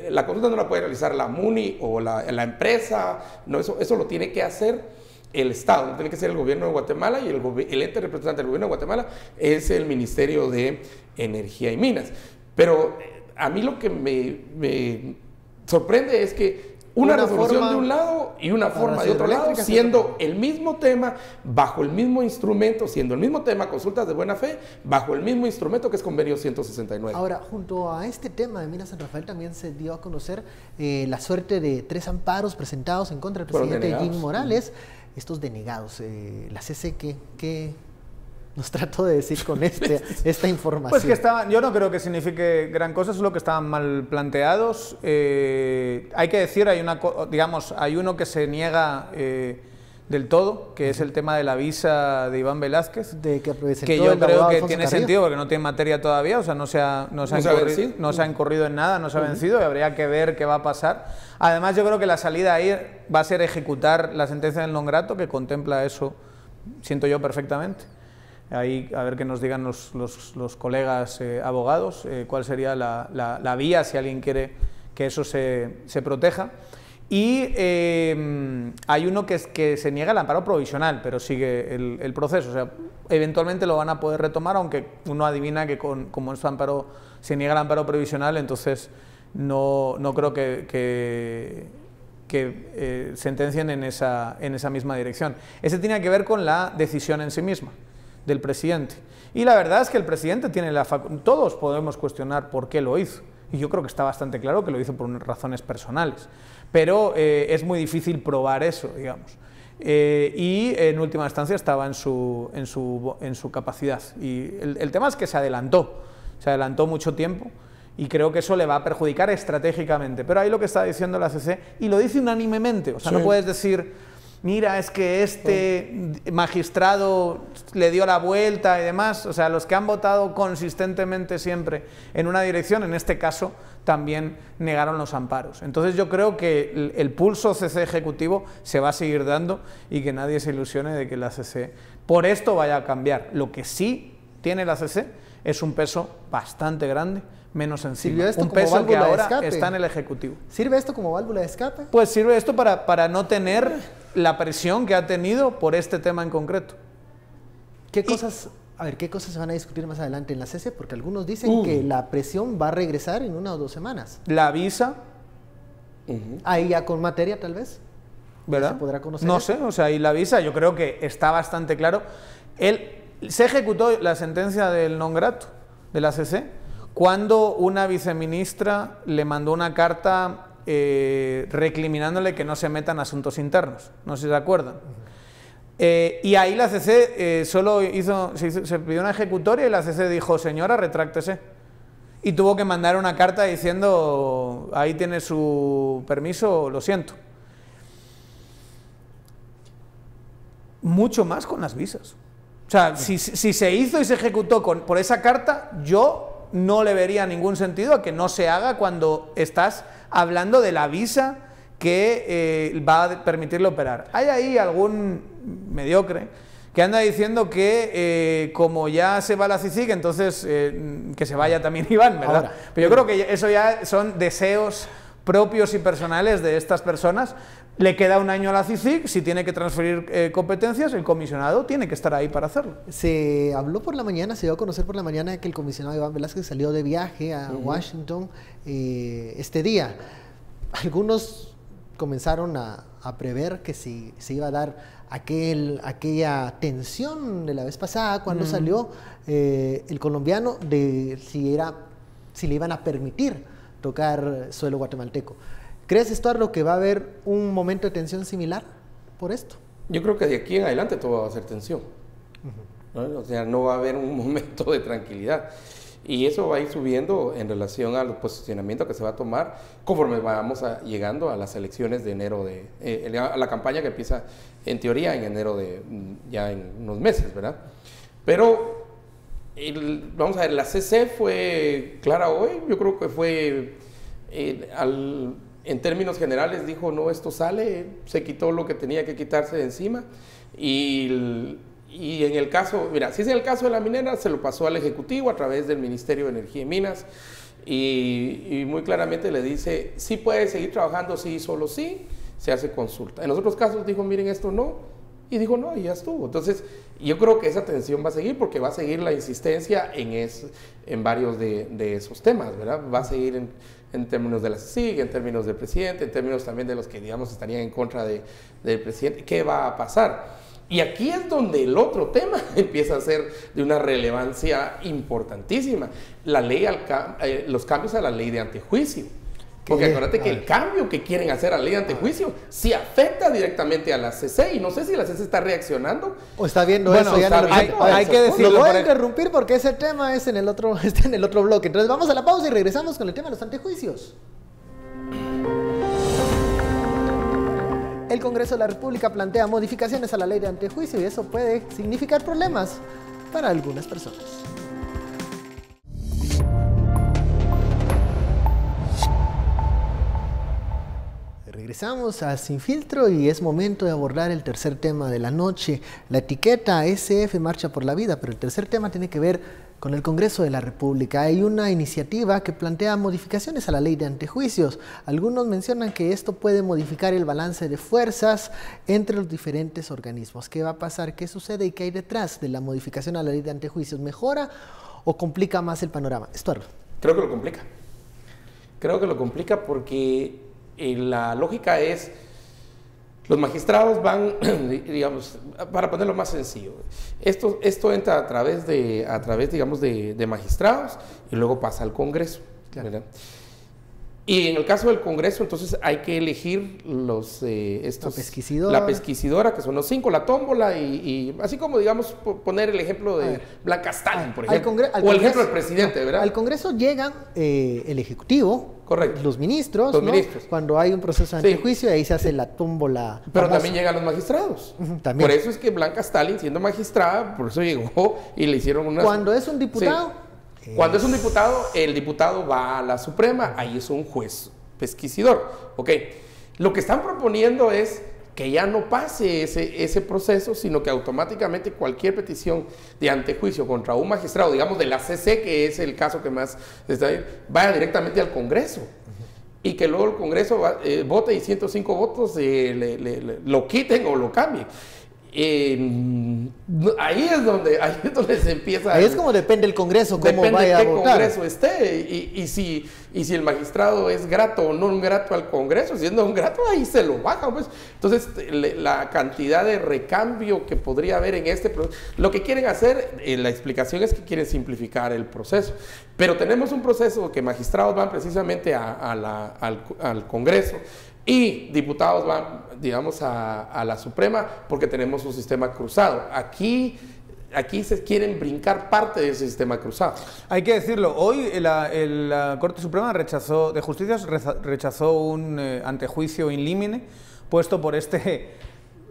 la consulta no la puede realizar la MUNI o la empresa, no, eso lo tiene que hacer el Estado, tiene que ser el gobierno de Guatemala, y el ente representante del gobierno de Guatemala es el Ministerio de Energía y Minas. Pero a mí lo que me sorprende es que una resolución de un lado y una forma de otro lado, siendo el mismo tema, bajo el mismo instrumento, siendo el mismo tema, consultas de buena fe, bajo el mismo instrumento que es convenio 169. Ahora, junto a este tema de Minas San Rafael, también se dio a conocer la suerte de 3 amparos presentados en contra del presidente Jim Morales, estos denegados. La CC, ¿qué nos trató de decir con esta información? Pues que yo no creo que signifique gran cosa, solo que estaban mal planteados. Hay que decir, hay uno que se niega del todo, que es el tema de la visa de Iván Velázquez, que yo creo que tiene sentido porque no tiene materia todavía, o sea, no se ha incurrido en nada, no se ha vencido, y habría que ver qué va a pasar. Además, yo creo que la salida ahí va a ser ejecutar la sentencia del non grato, que contempla eso, siento yo, perfectamente. Ahí, a ver qué nos digan los colegas abogados, cuál sería la vía si alguien quiere que eso se proteja. Y hay uno que se niega el amparo provisional, pero sigue el proceso. O sea, eventualmente lo van a poder retomar, aunque uno adivina que como se niega el amparo provisional, entonces no creo que sentencien en esa misma dirección. Ese tiene que ver con la decisión en sí misma del presidente. Y la verdad es que el presidente tiene todos podemos cuestionar por qué lo hizo. Y yo creo que está bastante claro que lo hizo por unas razones personales. Pero es muy difícil probar eso, digamos. Y en última instancia estaba en su capacidad. Y el tema es que se adelantó mucho tiempo y creo que eso le va a perjudicar estratégicamente. Pero ahí lo que está diciendo la CC, y lo dice unánimemente, o sea, no puedes decir, mira, es que este magistrado le dio la vuelta y demás. O sea, los que han votado consistentemente siempre en una dirección, en este caso, también negaron los amparos. Entonces yo creo que el pulso CC ejecutivo se va a seguir dando y que nadie se ilusione de que la CC por esto vaya a cambiar. Lo que sí tiene la CC es un peso bastante grande, menos encima. Un peso que ahora está en el Ejecutivo. ¿Sirve esto como válvula de escape? Pues sirve esto para no tener la presión que ha tenido por este tema en concreto. ¿Qué cosas se van a discutir más adelante en la CC? Porque algunos dicen que la presión va a regresar en 1 o 2 semanas. La visa. Ahí ya con materia, tal vez. ¿Verdad? ¿Se podrá conocer? No sé, o sea, y la visa yo creo que está bastante claro. Se ejecutó la sentencia del non grato de la CC cuando una viceministra le mandó una carta recriminándole que no se metan asuntos internos. No sé si se acuerdan. Y ahí la CC se pidió una ejecutoria y la CC dijo, señora, retráctese. Y tuvo que mandar una carta diciendo, ahí tiene su permiso, lo siento. Mucho más con las visas. O sea, si se hizo y se ejecutó por esa carta, yo no le vería ningún sentido a que no se haga cuando estás hablando de la visa que va a permitirle operar. Hay ahí algún mediocre que anda diciendo que como ya se va la CICIG, entonces que se vaya también Iván, ¿verdad? Ahora, pero yo creo que eso ya son deseos propios y personales de estas personas. Le queda 1 año a la CICIG, si tiene que transferir competencias, el comisionado tiene que estar ahí para hacerlo. Se habló por la mañana, se dio a conocer por la mañana que el comisionado Iván Velázquez salió de viaje a Washington este día. Algunos comenzaron a prever que se iba a dar aquella tensión de la vez pasada cuando salió el colombiano de si le iban a permitir tocar suelo guatemalteco. ¿Crees, Estuardo, que va a haber un momento de tensión similar por esto? Yo creo que de aquí en adelante todo va a ser tensión. ¿No? O sea, no va a haber un momento de tranquilidad. Y eso va a ir subiendo en relación al posicionamiento que se va a tomar conforme vamos llegando a las elecciones de enero, a la campaña que empieza en teoría en enero ya en unos meses, ¿verdad? Pero vamos a ver, la CC fue clara hoy, yo creo que fue en términos generales dijo, no, esto sale, se quitó lo que tenía que quitarse de encima y en el caso, mira, si es en el caso de la minera, se lo pasó al Ejecutivo a través del Ministerio de Energía y Minas y muy claramente le dice, sí puede seguir trabajando, sí, solo sí, se hace consulta. En los otros casos dijo, miren, esto no, y dijo no, y ya estuvo. Entonces, yo creo que esa tensión va a seguir porque va a seguir la insistencia en varios de esos temas, ¿verdad? Va a seguir en términos de la CICIG, en términos del presidente, en términos también de los que, digamos, estarían en contra del presidente. ¿Qué va a pasar? Y aquí es donde el otro tema empieza a ser de una relevancia importantísima. Los cambios a la ley de antejuicio. Porque acuérdate que el cambio que quieren hacer a la ley de antejuicio sí afecta directamente a la CC y no sé si la CC está reaccionando. O está viendo eso. Ya hay que decirlo. Lo voy a interrumpir porque ese tema está en el otro bloque. Entonces vamos a la pausa y regresamos con el tema de los antejuicios. El Congreso de la República plantea modificaciones a la ley de antejuicio y eso puede significar problemas para algunas personas. Regresamos a Sin Filtro y es momento de abordar el tercer tema de la noche. La etiqueta SF Marcha por la Vida, pero el tercer tema tiene que ver Con el Congreso de la República hay una iniciativa que plantea modificaciones a la ley de antejuicios. Algunos mencionan que esto puede modificar el balance de fuerzas entre los diferentes organismos. ¿Qué va a pasar? ¿Qué sucede? ¿Y qué hay detrás de la modificación a la ley de antejuicios? ¿Mejora o complica más el panorama? Estuardo. Creo que lo complica. Creo que lo complica porque la lógica es... Los magistrados van, digamos, para ponerlo más sencillo, esto entra a través, digamos, de magistrados y luego pasa al Congreso, ¿verdad? Y en el caso del Congreso, entonces hay que elegir la pesquisidora, que son los 5, la tómbola, y así como, digamos, poner el ejemplo de Blanca Stalin, por ejemplo, o el ejemplo del presidente, ¿verdad? Al Congreso llegan el Ejecutivo, correcto, los ministros, cuando hay un proceso de antejuicio, ahí se hace la tómbola. Pero también llegan los magistrados. También. Por eso es que Blanca Stalin, siendo magistrada, por eso llegó y le hicieron una... Cuando es un diputado... Sí. Cuando es un diputado, el diputado va a la Suprema, ahí es un juez pesquisidor. Ok, lo que están proponiendo es que ya no pase ese proceso, sino que automáticamente cualquier petición de antejuicio contra un magistrado, digamos de la CC, que es el caso que más está ahí, vaya directamente al Congreso. Y que luego el Congreso vote y 105 votos lo quiten o lo cambien. Ahí es donde se empieza. Ahí es como depende el Congreso, cómo vaya a votar. Depende de qué Congreso esté y si el magistrado es grato o no grato al Congreso. Siendo un grato, ahí se lo baja, pues. Entonces, la cantidad de recambio que podría haber en este proceso, lo que quieren hacer, la explicación es que quieren simplificar el proceso. Pero tenemos un proceso que magistrados van precisamente al Congreso y diputados van, digamos, a la Suprema, porque tenemos un sistema cruzado. Aquí se quieren brincar parte de ese sistema cruzado. Hay que decirlo, hoy la Corte Suprema de Justicia rechazó un antejuicio in limine puesto por este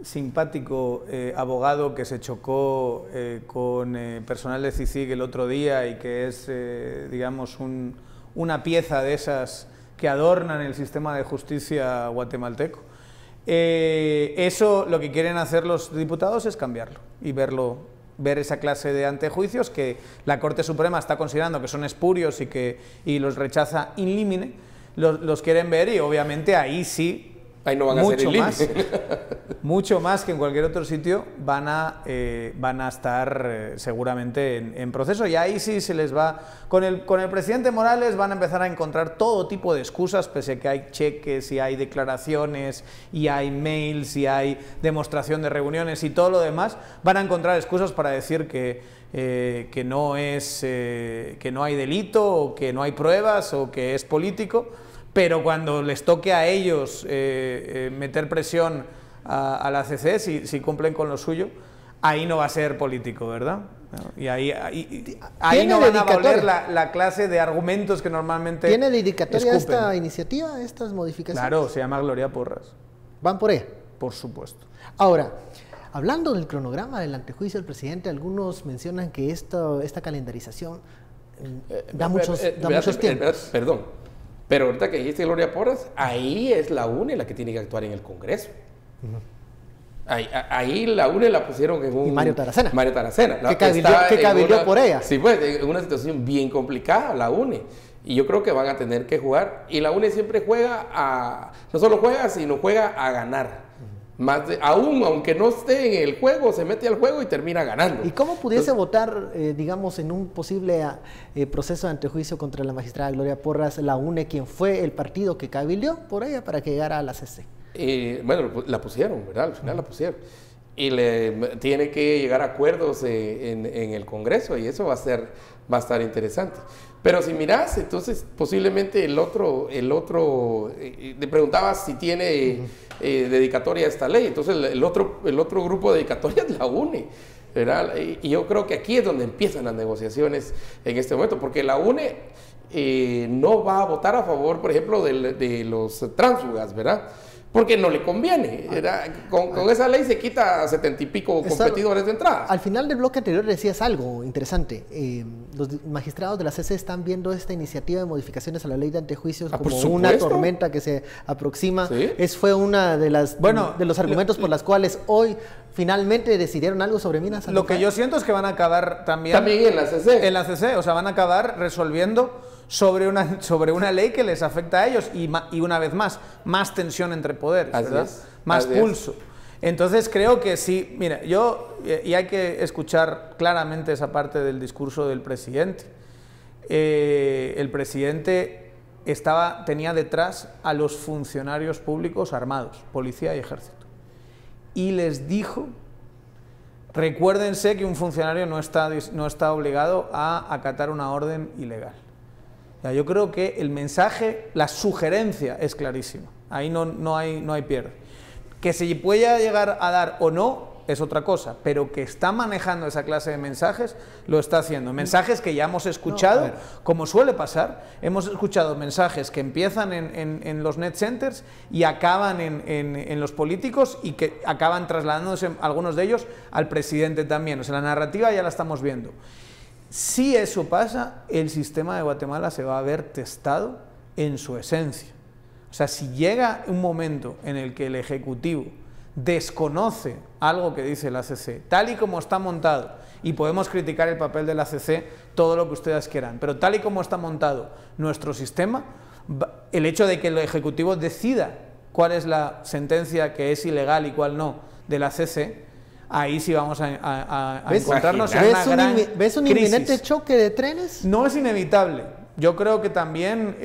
simpático abogado que se chocó con personal de CICIG el otro día y que es, digamos, una pieza de esas que adornan el sistema de justicia guatemalteco. Eso lo que quieren hacer los diputados es cambiarlo y ver esa clase de antejuicios que la Corte Suprema está considerando que son espurios y los rechaza in limine, los quieren ver y obviamente ahí sí, ahí no van a ser in limine. Mucho más que en cualquier otro sitio van a estar seguramente en proceso, y ahí sí se les va, con el presidente Morales van a empezar a encontrar todo tipo de excusas, pese a que hay cheques y hay declaraciones y hay mails y hay demostración de reuniones y todo lo demás, van a encontrar excusas para decir que no hay delito o que no hay pruebas o que es político. Pero cuando les toque a ellos meter presión a la CC, si cumplen con lo suyo, ahí no va a ser político, ¿verdad? Y ahí no van a valer la clase de argumentos que normalmente ¿Tiene dedicatoria esta iniciativa, estas modificaciones? Claro, se llama Gloria Porras. ¿Van por ella? Por supuesto. Ahora, hablando del cronograma del antejuicio del presidente, algunos mencionan que esta calendarización da muchos tiempos. Perdón. Pero ahorita que dijiste Gloria Porras, ahí es la UNE la que tiene que actuar en el Congreso. Ahí la UNE la pusieron en un... Y Mario Taracena. Que cabildeó por ella. Sí, pues, en una situación bien complicada, la UNE. Y yo creo que van a tener que jugar. Y la UNE siempre no solo juega, sino juega a ganar. Aún aunque no esté en el juego, se mete al juego y termina ganando. ¿Y cómo pudiese votar, digamos, en un posible proceso de antejuicio contra la magistrada Gloria Porras, la UNE, quien fue el partido que cabildeó por ella para que llegara a la CC? Bueno, la pusieron, ¿verdad? Al final la pusieron. Y tiene que llegar a acuerdos en el Congreso, y eso va a estar interesante. Pero si miras, entonces posiblemente el otro le preguntabas si tiene dedicatoria a esta ley. Entonces el otro grupo de dedicatoria es la UNE, ¿verdad? Y yo creo que aquí es donde empiezan las negociaciones en este momento, porque la UNE no va a votar a favor, por ejemplo, de los tránsfugas, ¿verdad? Porque no le conviene. Con esa ley se quita 70 y pico competidores de entrada. Al final del bloque anterior decías algo interesante. Los magistrados de la CC están viendo esta iniciativa de modificaciones a la ley de antejuicios como una tormenta que se aproxima. ¿Sí? Fue una de los argumentos por las cuales hoy finalmente decidieron algo sobre minas. Lo que yo siento es que van a acabar también en la CC. En la CC, o sea, van a acabar resolviendo sobre una ley que les afecta a ellos y una vez más tensión entre poderes, ¿verdad? Más pulso. Entonces creo que sí, mira, y hay que escuchar claramente esa parte del discurso del presidente. El presidente tenía detrás a los funcionarios públicos armados, policía y ejército. Y les dijo, recuérdense que un funcionario no está obligado a acatar una orden ilegal. Ya, yo creo que el mensaje, la sugerencia es clarísima. Ahí no hay pierde. Que se pueda llegar a dar o no es otra cosa, pero que está manejando esa clase de mensajes, lo está haciendo. Mensajes que ya hemos escuchado, como suele pasar, hemos escuchado mensajes que empiezan en los net centers y acaban en los políticos y que acaban trasladándose, algunos de ellos, al presidente también. O sea, la narrativa ya la estamos viendo. Si eso pasa, el sistema de Guatemala se va a ver testado en su esencia. O sea, si llega un momento en el que el Ejecutivo desconoce algo que dice la CC, tal y como está montado, y podemos criticar el papel de la CC todo lo que ustedes quieran, pero tal y como está montado nuestro sistema, el hecho de que el Ejecutivo decida cuál es la sentencia que es ilegal y cuál no de la CC, ahí sí vamos a encontrarnos en una gran crisis. ¿Ves un inminente choque de trenes? No es inevitable. Yo creo que también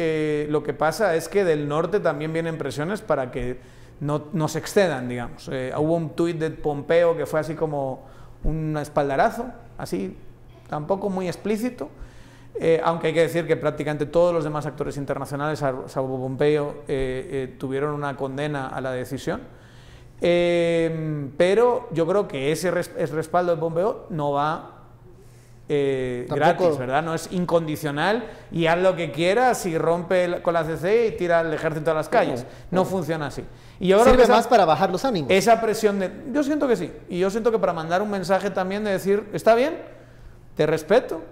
lo que pasa es que del norte también vienen presiones para que no se excedan, digamos. Hubo un tuit de Pompeo que fue así como un espaldarazo, así, tampoco muy explícito, aunque hay que decir que prácticamente todos los demás actores internacionales, salvo Pompeo, tuvieron una condena a la decisión. Pero yo creo que ese respaldo de Pompeo no va gratis, ¿verdad? No es incondicional y haz lo que quieras y rompe con la CC y tira al ejército a las calles. No funciona así. Y yo creo ¿Sirve más para bajar los ánimos? Esa presión yo siento que sí. Y yo siento que para mandar un mensaje también de decir, está bien, te respeto,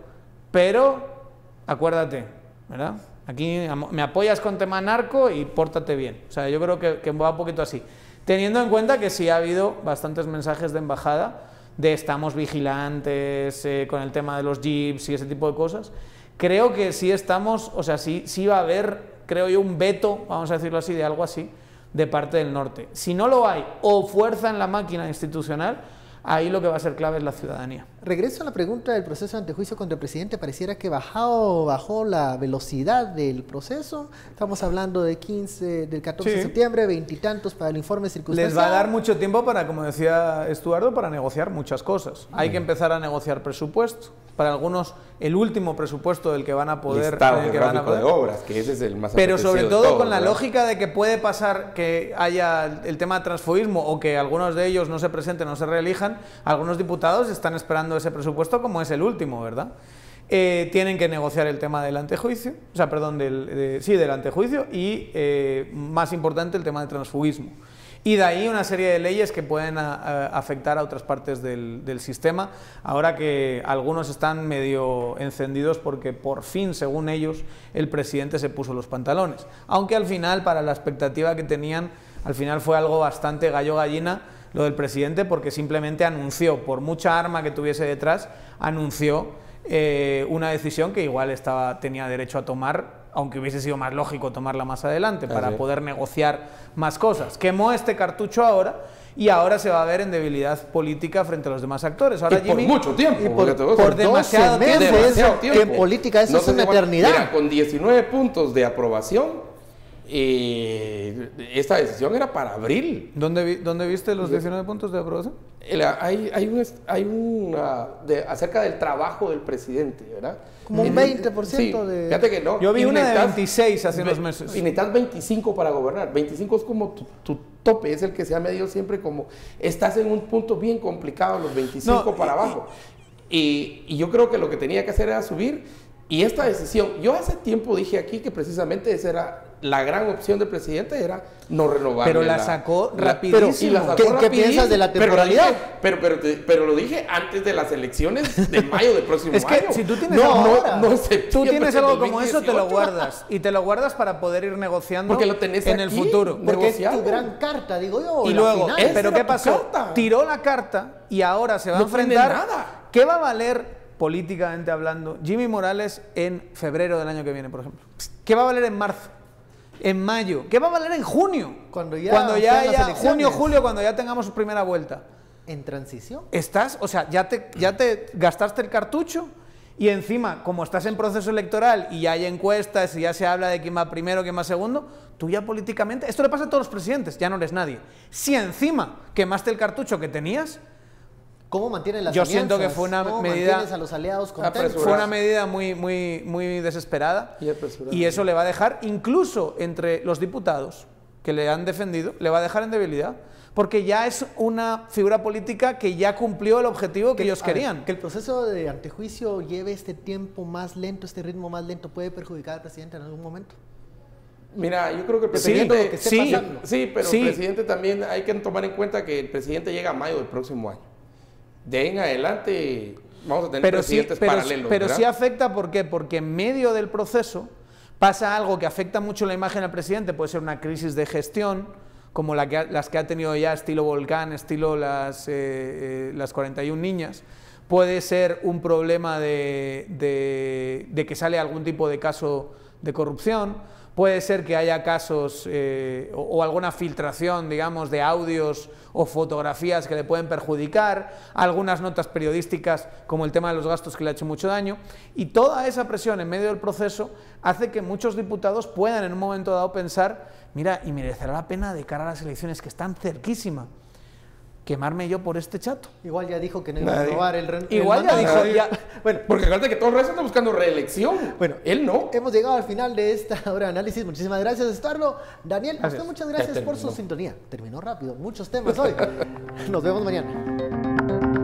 pero acuérdate, ¿verdad? Aquí me apoyas con tema narco y pórtate bien. O sea, yo creo que va un poquito así. Teniendo en cuenta que sí ha habido bastantes mensajes de embajada de estamos vigilantes con el tema de los jeeps y ese tipo de cosas. Creo que sí estamos, o sea, sí va a haber, creo yo, un veto, vamos a decirlo así, de algo así, de parte del norte. Si no lo hay, o fuerza en la máquina institucional, ahí lo que va a ser clave es la ciudadanía. Regreso a la pregunta del proceso de antejuicio contra el presidente. Pareciera que bajó la velocidad del proceso. Estamos hablando del 14 de septiembre, 20 y tantos para el informe circunstancial. Les va a dar mucho tiempo para, como decía Estuardo, para negociar muchas cosas. Hay que empezar a negociar presupuesto. Para algunos, el último presupuesto del que van a poder... Listado geográfico de obras, que ese es el más pero sobre todo con la lógica de que puede pasar que haya el tema de transfugismo o que algunos de ellos no se presenten, no se reelijan, algunos diputados están esperando ese presupuesto como es el último, ¿verdad? Tienen que negociar el tema del antejuicio, o sea, perdón, del antejuicio y, más importante, el tema del transfugismo. Y de ahí una serie de leyes que pueden afectar a otras partes del sistema, ahora que algunos están medio encendidos porque por fin, según ellos, el presidente se puso los pantalones. Aunque al final, para la expectativa que tenían, al final fue algo bastante gallo-gallina lo del presidente, porque simplemente anunció, por mucha arma que tuviese detrás, anunció una decisión que igual tenía derecho a tomar, aunque hubiese sido más lógico tomarla más adelante para poder negociar más cosas. Quemó este cartucho ahora y ahora se va a ver en debilidad política frente a los demás actores. Ahora, y por mucho tiempo. Y por demasiado tiempo. Que en política eso es una eternidad. Mira, con 19 puntos de aprobación, esta decisión era para abril. ¿Dónde viste los 19 puntos de aprobación? Acerca del trabajo del presidente, ¿verdad? Como un 20% de... Fíjate que no. Yo vi una de 26 hace unos meses. Y necesitas 25 para gobernar. 25 es como tu tope, es el que se ha medido siempre como... Estás en un punto bien complicado, los 25 para abajo. Y yo creo que lo que tenía que hacer era subir. Y esta decisión, yo hace tiempo dije aquí que precisamente esa era la gran opción del presidente era no renovar. Pero la sacó rapidísimo. ¿Qué piensas de la temporalidad? Pero lo dije antes de las elecciones de mayo del próximo año. Es que si tú tienes tú tienes algo como eso, te lo guardas. Y te lo guardas para poder ir negociando porque lo tenés en el futuro. Porque es tu gran carta, digo yo. Y luego, ¿pero qué pasó? Tiró la carta y ahora se va a enfrentar. ¿Qué va a valer políticamente hablando Jimmy Morales en febrero del año que viene, por ejemplo? ¿Qué va a valer en marzo? En mayo. ¿Qué va a valer en junio? Cuando ya haya junio, julio, cuando ya tengamos su primera vuelta. ¿En transición? O sea, ya te gastaste el cartucho y encima, como estás en proceso electoral y ya hay encuestas y ya se habla de quién va primero, quién va segundo, tú ya políticamente... Esto le pasa a todos los presidentes, ya no eres nadie. Si encima quemaste el cartucho que tenías... ¿Cómo mantienen las alianzas? Yo siento que fue una medida... a los aliados contentos? Fue una medida muy desesperada y eso le va a dejar, incluso entre los diputados que le han defendido, le va a dejar en debilidad, porque ya es una figura política que ya cumplió el objetivo que ellos querían. Que el proceso de antejuicio lleve este tiempo más lento, este ritmo más lento, ¿puede perjudicar al presidente en algún momento? Mira, yo creo que el presidente... El presidente también hay que tomar en cuenta que el presidente llega a mayo del próximo año. De ahí en adelante vamos a tener presidentes paralelos. Pero sí afecta, ¿por qué? Porque en medio del proceso pasa algo que afecta mucho la imagen al presidente, puede ser una crisis de gestión, como las que ha tenido ya estilo Volcán, estilo las 41 niñas, puede ser un problema de que sale algún tipo de caso de corrupción, puede ser que haya casos o alguna filtración, digamos, de audios o fotografías que le pueden perjudicar, algunas notas periodísticas como el tema de los gastos que le ha hecho mucho daño, y toda esa presión en medio del proceso hace que muchos diputados puedan en un momento dado pensar, mira, y merecerá la pena de cara a las elecciones que están cerquísima, quemarme yo por este chato. Igual ya dijo que no iba a robar el Igual ya dijo, bueno, porque acuérdate que todo el resto está buscando reelección. Bueno, él no. Hemos llegado al final de esta hora de análisis. Muchísimas gracias, Estuardo. Daniel, a usted muchas gracias por su sintonía. Terminó rápido, muchos temas hoy. Nos vemos mañana.